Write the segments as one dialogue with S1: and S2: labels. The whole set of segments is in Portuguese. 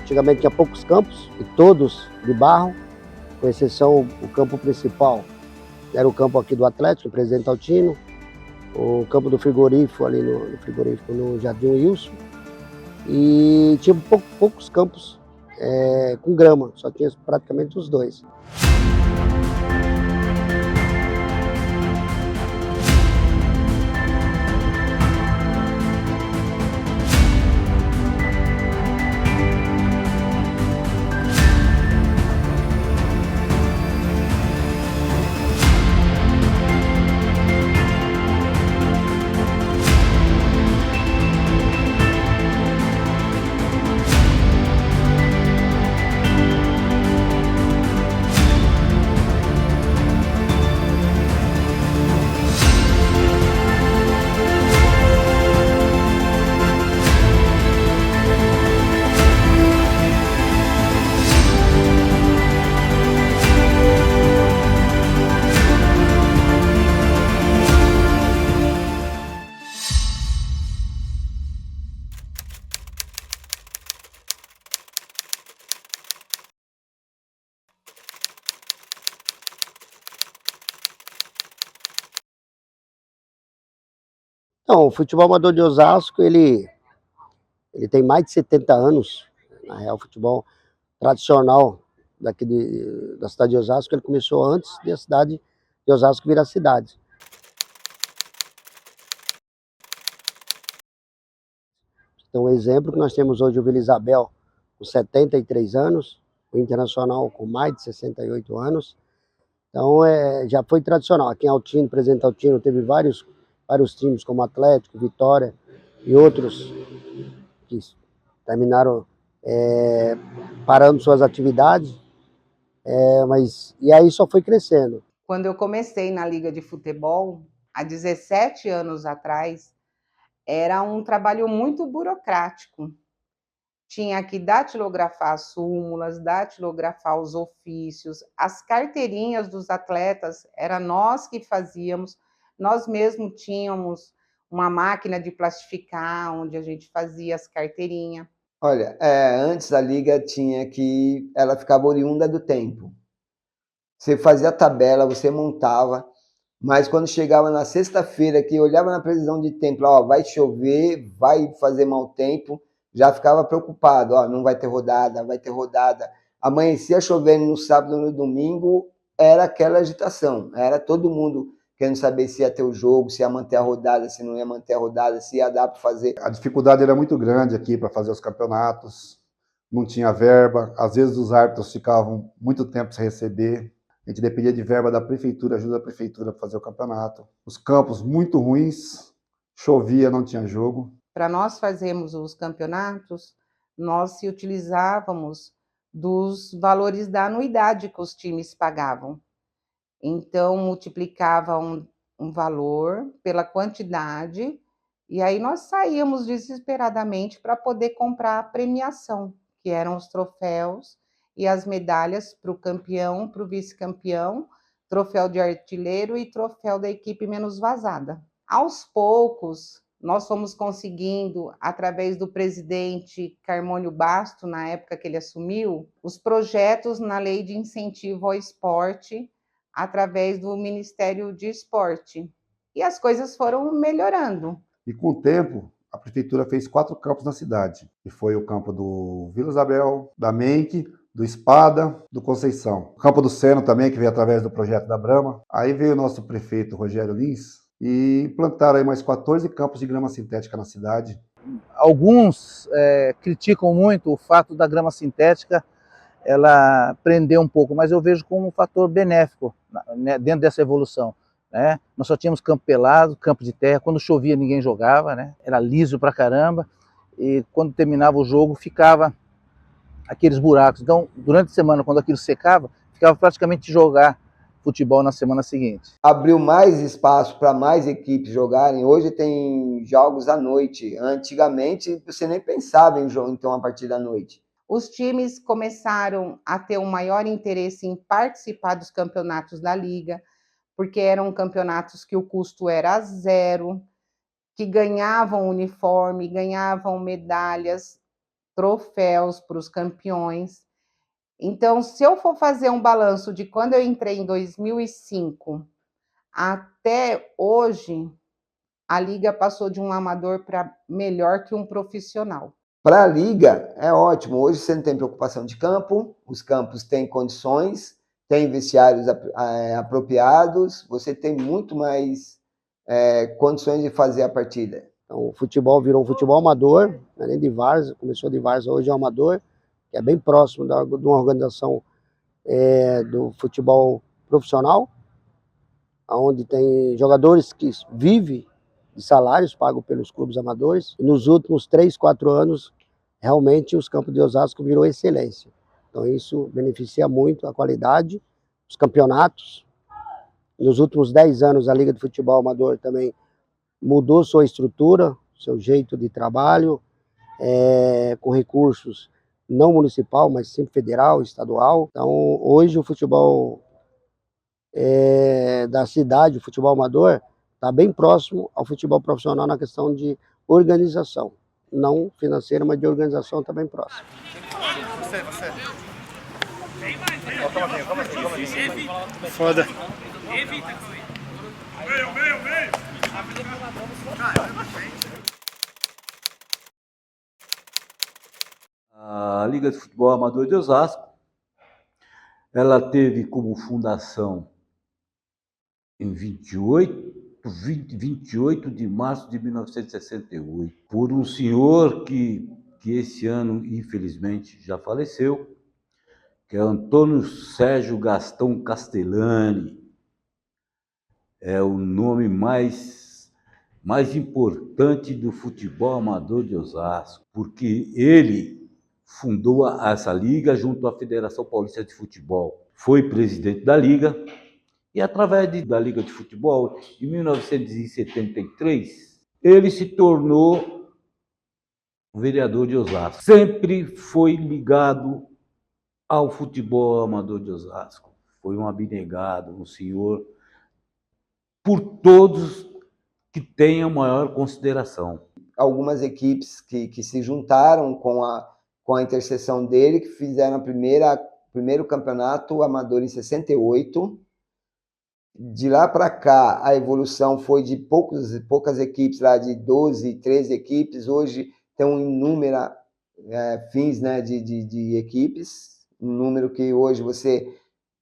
S1: Antigamente tinha poucos campos, e todos de barro, com exceção o campo principal, era o campo aqui do Atlético, Presidente Altino, o campo do frigorífico ali no frigorífico no Jardim Wilson, e tinha poucos campos com grama, só tinha praticamente os dois. Então, o futebol amador de Osasco, ele tem mais de 70 anos. Na real, o futebol tradicional daqui da cidade de Osasco, ele começou antes da cidade de Osasco virar cidade. Então, um exemplo que nós temos hoje o Vila Isabel com 73 anos, o Internacional com mais de 68 anos. Então, já foi tradicional. Aqui em Altino, Presidente Altino, teve vários times como Atlético, Vitória e outros que terminaram parando suas atividades, e aí só foi crescendo.
S2: Quando eu comecei na Liga de Futebol, há 17 anos atrás, era um trabalho muito burocrático. Tinha que datilografar as súmulas, datilografar os ofícios, as carteirinhas dos atletas, era nós que fazíamos, nós mesmos tínhamos uma máquina de plastificar, onde a gente fazia as carteirinhas.
S3: Olha, antes a Liga ela ficava oriunda do tempo. Você fazia a tabela, você montava, mas quando chegava na sexta-feira, que olhava na previsão de tempo, vai chover, vai fazer mau tempo, já ficava preocupado, não vai ter rodada, vai ter rodada. Amanhecia chovendo no sábado e no domingo, era aquela agitação, era todo mundo querendo saber se ia ter o jogo, se ia manter a rodada, se não ia manter a rodada, se ia dar para fazer.
S4: A dificuldade era muito grande aqui para fazer os campeonatos, não tinha verba, às vezes os árbitros ficavam muito tempo sem receber, a gente dependia de verba da prefeitura, ajuda da prefeitura para fazer o campeonato. Os campos muito ruins, chovia, não tinha jogo.
S2: Para nós fazermos os campeonatos, nós se utilizávamos dos valores da anuidade que os times pagavam. Então, multiplicava um valor pela quantidade, e aí nós saíamos desesperadamente para poder comprar a premiação, que eram os troféus e as medalhas para o campeão, para o vice-campeão, troféu de artilheiro e troféu da equipe menos vazada. Aos poucos, nós fomos conseguindo, através do presidente Carmônio Basto, na época que ele assumiu, os projetos na Lei de Incentivo ao Esporte, através do Ministério de Esporte. E as coisas foram melhorando.
S4: E com o tempo, a prefeitura fez 4 campos na cidade, que foi o campo do Vila Isabel, da Menck, do Espada, do Conceição. O campo do Seno também, que veio através do projeto da Brahma. Aí veio o nosso prefeito, Rogério Lins, e implantaram aí mais 14 campos de grama sintética na cidade.
S5: Alguns criticam muito o fato da grama sintética ela prender um pouco, mas eu vejo como um fator benéfico, né, dentro dessa evolução. Né? Nós só tínhamos campo pelado, campo de terra, quando chovia ninguém jogava, né? Era liso pra caramba, e quando terminava o jogo ficava aqueles buracos. Então, durante a semana, quando aquilo secava, ficava praticamente jogar futebol na semana seguinte.
S3: Abriu mais espaço para mais equipes jogarem. Hoje tem jogos à noite. Antigamente, você nem pensava em ter uma partida à noite.
S2: os times começaram a ter um maior interesse em participar dos campeonatos da liga, porque eram campeonatos que o custo era zero, que ganhavam uniforme, ganhavam medalhas, troféus para os campeões. Então, se eu for fazer um balanço de quando eu entrei em 2005 até hoje, a liga passou de um amador para melhor que um profissional.
S3: Para a liga é ótimo. Hoje você não tem preocupação de campo, os campos têm condições, tem vestiários apropriados, você tem muito mais condições de fazer a partida.
S1: Então, o futebol virou um futebol amador, não é nem de várzea, começou de várzea, hoje é um amador, que é bem próximo de uma organização do futebol profissional, onde tem jogadores que vivem de salários pagos pelos clubes amadores. E nos últimos 3, 4 anos, realmente os campos de Osasco virou excelência. Então isso beneficia muito a qualidade, os campeonatos. Nos últimos 10 anos, a Liga de Futebol Amador também mudou sua estrutura, seu jeito de trabalho, com recursos não municipal, mas sempre federal, estadual. Então, hoje o futebol da cidade, o futebol amador, está bem próximo ao futebol profissional na questão de organização. Não financeira, mas de organização está bem próximo.
S6: Você. Foda.
S7: A Liga de Futebol Amador de Osasco, ela teve como fundação em 28 de março de 1968, por um senhor que esse ano, infelizmente, já faleceu, que é Antônio Sérgio Gastão Castellani. É o nome mais importante do futebol amador de Osasco, porque ele fundou essa liga junto à Federação Paulista de Futebol. Foi presidente da liga e, através da Liga de Futebol, em 1973, ele se tornou vereador de Osasco. Sempre foi ligado ao futebol amador de Osasco. Foi um abnegado, um senhor por todos que tenham maior consideração.
S3: Algumas equipes que se juntaram com a intercessão dele, que fizeram o primeiro campeonato amador em 68. De lá para cá, a evolução foi de poucas equipes, lá de 12, 13 equipes. Hoje tem um inúmero fins, né, de equipes, um número que hoje você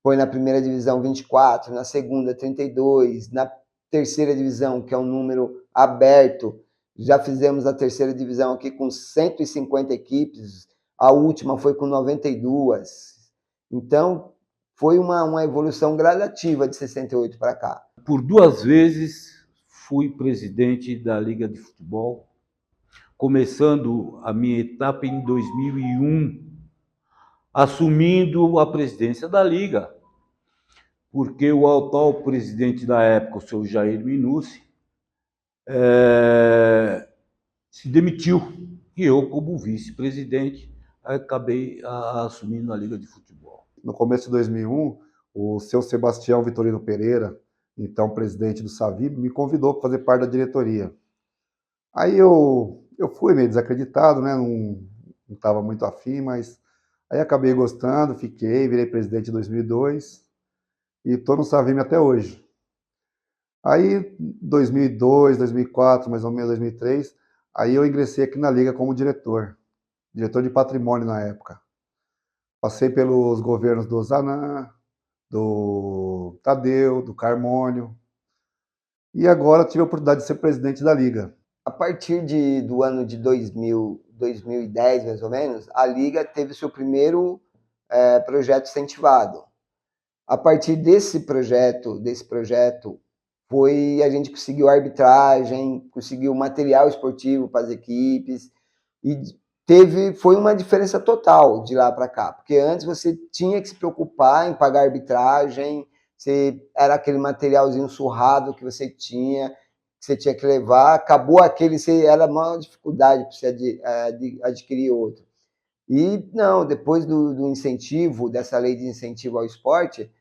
S3: põe na primeira divisão 24, na segunda 32, na terceira divisão, que é um número aberto. Já fizemos a terceira divisão aqui com 150 equipes, a última foi com 92. Então, foi uma evolução gradativa de 68 para cá.
S7: Por 2 vezes fui presidente da Liga de Futebol, começando a minha etapa em 2001, assumindo a presidência da Liga, porque o atual presidente da época, o senhor Jair Minucci, se demitiu, e eu, como vice-presidente, acabei assumindo a Liga de Futebol.
S4: No começo de 2001, o seu Sebastião Vitorino Pereira, então presidente do Savib, me convidou para fazer parte da diretoria. Aí eu fui meio desacreditado, né? Não estava muito afim, mas aí acabei gostando, fiquei, virei presidente em 2002 e estou no Savib até hoje. Aí, 2002, 2004, mais ou menos 2003, aí eu ingressei aqui na Liga como diretor de patrimônio na época. Passei pelos governos do Zanã, do Tadeu, do Carmônio, e agora tive a oportunidade de ser presidente da Liga.
S3: A partir do ano de 2010, mais ou menos, a Liga teve seu primeiro projeto incentivado. A partir desse projeto, a gente conseguiu arbitragem, conseguiu material esportivo para as equipes, e foi uma diferença total de lá para cá, porque antes você tinha que se preocupar em pagar arbitragem, era aquele materialzinho surrado que você tinha que levar, acabou era a maior dificuldade para você adquirir outro. E não, depois do incentivo, dessa lei de incentivo ao esporte,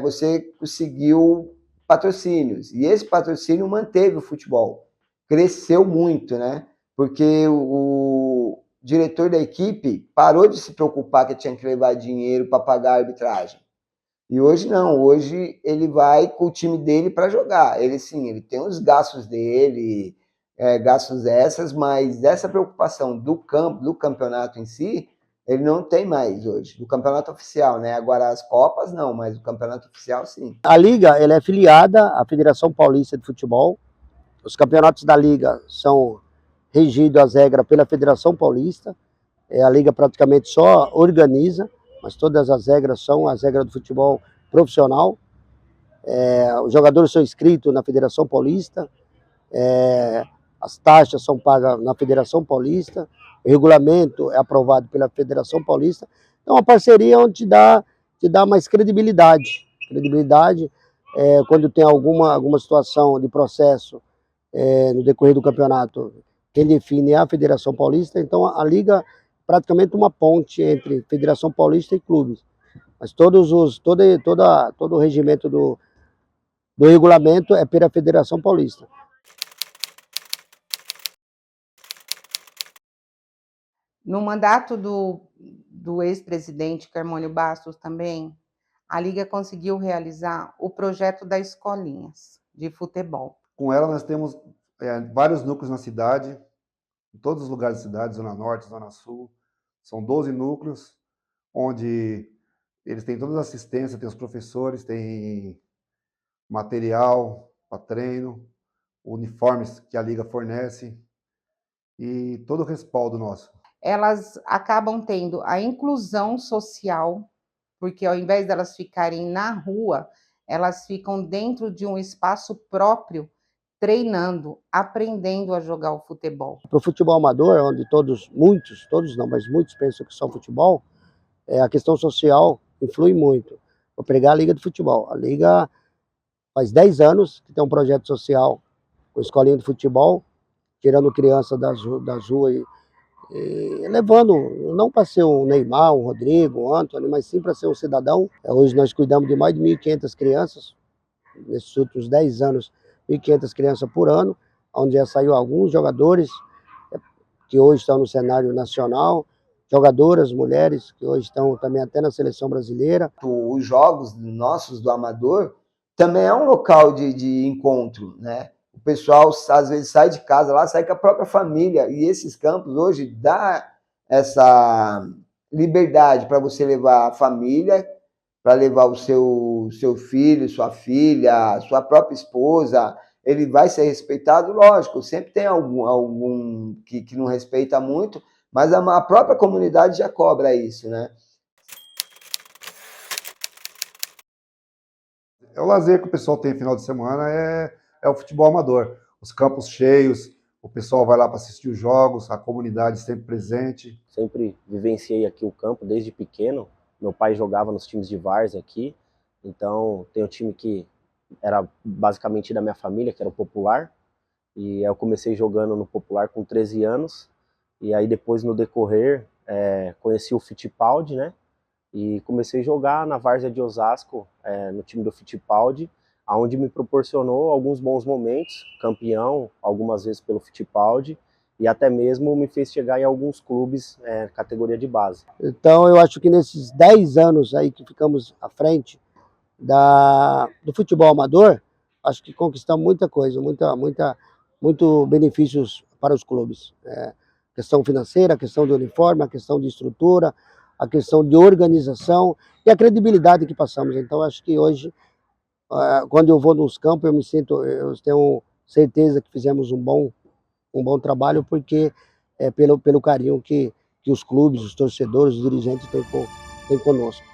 S3: você conseguiu patrocínios. E esse patrocínio manteve o futebol. Cresceu muito, né? Porque o diretor da equipe parou de se preocupar que tinha que levar dinheiro para pagar a arbitragem. E hoje não, hoje ele vai com o time dele para jogar. Ele sim, ele tem os gastos dele, gastos extras, mas essa preocupação do campo, do campeonato em si, ele não tem mais hoje, do campeonato oficial, né? Agora as Copas não, mas o campeonato oficial sim.
S1: A Liga ela é filiada à Federação Paulista de Futebol. Os campeonatos da Liga são regidos às regras pela Federação Paulista. A Liga praticamente só organiza, mas todas as regras são as regras do futebol profissional. Os jogadores são inscritos na Federação Paulista, as taxas são pagas na Federação Paulista, o regulamento é aprovado pela Federação Paulista. Então, é uma parceria onde te dá mais credibilidade. Quando tem alguma situação de processo no decorrer do campeonato, quem define é a Federação Paulista. Então, a Liga praticamente uma ponte entre Federação Paulista e clubes. Mas todo o regimento do regulamento é pela Federação Paulista.
S2: No mandato do ex-presidente Carmônio Bastos também, a Liga conseguiu realizar o projeto das escolinhas de futebol.
S4: Com ela nós temos vários núcleos na cidade, em todos os lugares da cidade, Zona Norte, Zona Sul. São 12 núcleos, onde eles têm todas as assistências, tem os professores, tem material para treino, uniformes que a Liga fornece e todo o respaldo nosso.
S2: Elas acabam tendo a inclusão social, porque ao invés delas ficarem na rua, elas ficam dentro de um espaço próprio, treinando, aprendendo a jogar o futebol.
S1: Para o futebol amador, onde muitos pensam que só futebol, a questão social influi muito. Vou pregar a Liga de Futebol. A Liga faz 10 anos que tem um projeto social com escolinha de futebol, tirando crianças das ruas e levando, não para ser um Neymar, um Rodrigo, um Antony, mas sim para ser um cidadão. Hoje nós cuidamos de mais de 1.500 crianças, nesses últimos 10 anos, 1.500 crianças por ano, onde já saiu alguns jogadores que hoje estão no cenário nacional, jogadoras, mulheres, que hoje estão também até na seleção brasileira.
S3: Os jogos nossos do amador também é um local de encontro, né? O pessoal às vezes sai de casa lá, sai com a própria família, e esses campos hoje dá essa liberdade para você levar a família, para levar o seu filho, sua filha, sua própria esposa. Ele vai ser respeitado, lógico, sempre tem algum que não respeita muito, mas a própria comunidade já cobra isso, né?
S4: O lazer que o pessoal tem final de semana é o futebol amador. Os campos cheios, o pessoal vai lá para assistir os jogos, a comunidade sempre presente.
S8: Sempre vivenciei aqui o campo desde pequeno. Meu pai jogava nos times de várzea aqui, então tem um time que era basicamente da minha família, que era o Popular, e eu comecei jogando no Popular com 13 anos, e aí depois no decorrer conheci o Fittipaldi, né, e comecei a jogar na várzea de Osasco, no time do Fittipaldi, onde me proporcionou alguns bons momentos, campeão algumas vezes pelo Fittipaldi, e até mesmo me fez chegar em alguns clubes, categoria de base.
S1: Então eu acho que nesses 10 anos aí que ficamos à frente do futebol amador, acho que conquistamos muita coisa, muito benefícios para os clubes. Questão financeira, a questão de uniforme, a questão de estrutura, a questão de organização e a credibilidade que passamos. Então acho que hoje, quando eu vou nos campos, eu tenho certeza que fizemos um bom trabalho, porque pelo carinho que os clubes, os torcedores, os dirigentes têm conosco.